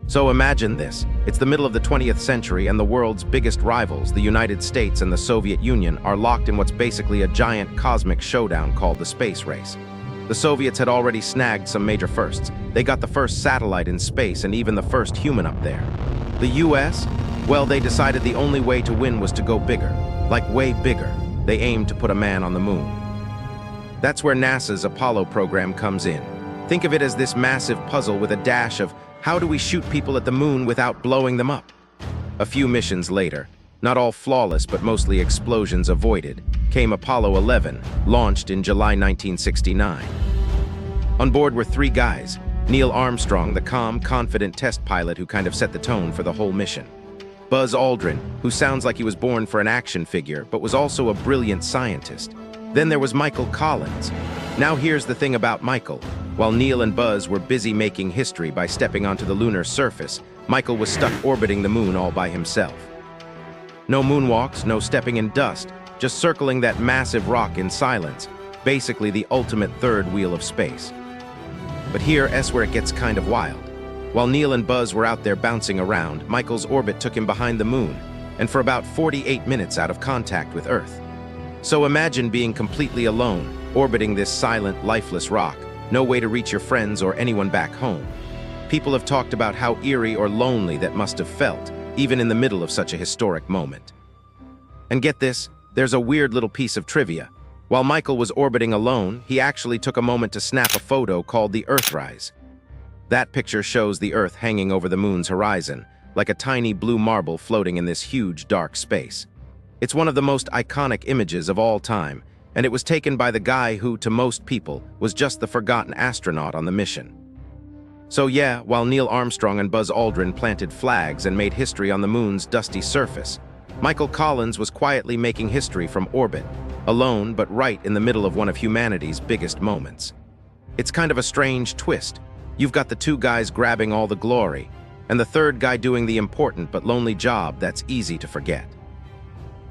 So imagine this. It's the middle of the 20th century and the world's biggest rivals, the United States and the Soviet Union, are locked in what's basically a giant cosmic showdown called the space race. The Soviets had already snagged some major firsts. They got the first satellite in space and even the first human up there. The US? Well, they decided the only way to win was to go bigger, like way bigger. They aimed to put a man on the moon. That's where NASA's Apollo program comes in. Think of it as this massive puzzle with a dash of how do we shoot people at the moon without blowing them up? A few missions later, not all flawless but mostly explosions avoided, came Apollo 11, launched in July 1969. On board were three guys: Neil Armstrong, the calm, confident test pilot who kind of set the tone for the whole mission; Buzz Aldrin, who sounds like he was born for an action figure but was also a brilliant scientist. Then there was Michael Collins. Now here's the thing about Michael. While Neil and Buzz were busy making history by stepping onto the lunar surface, Michael was stuck orbiting the moon all by himself. No moonwalks, no stepping in dust, just circling that massive rock in silence, basically the ultimate third wheel of space. But here's where it gets kind of wild. While Neil and Buzz were out there bouncing around, Michael's orbit took him behind the moon, and for about 48 minutes out of contact with Earth. So imagine being completely alone, orbiting this silent, lifeless rock, no way to reach your friends or anyone back home. People have talked about how eerie or lonely that must have felt, even in the middle of such a historic moment. And get this, there's a weird little piece of trivia. While Michael was orbiting alone, he actually took a moment to snap a photo called the Earthrise. That picture shows the Earth hanging over the moon's horizon, like a tiny blue marble floating in this huge, dark space. It's one of the most iconic images of all time, and it was taken by the guy who, to most people, was just the forgotten astronaut on the mission. So yeah, while Neil Armstrong and Buzz Aldrin planted flags and made history on the moon's dusty surface, Michael Collins was quietly making history from orbit, alone but right in the middle of one of humanity's biggest moments. It's kind of a strange twist. You've got the two guys grabbing all the glory, and the third guy doing the important but lonely job that's easy to forget.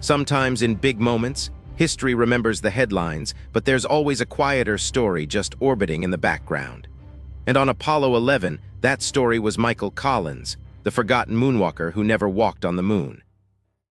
Sometimes in big moments, history remembers the headlines, but there's always a quieter story just orbiting in the background. And on Apollo 11, that story was Michael Collins, the forgotten moonwalker who never walked on the moon.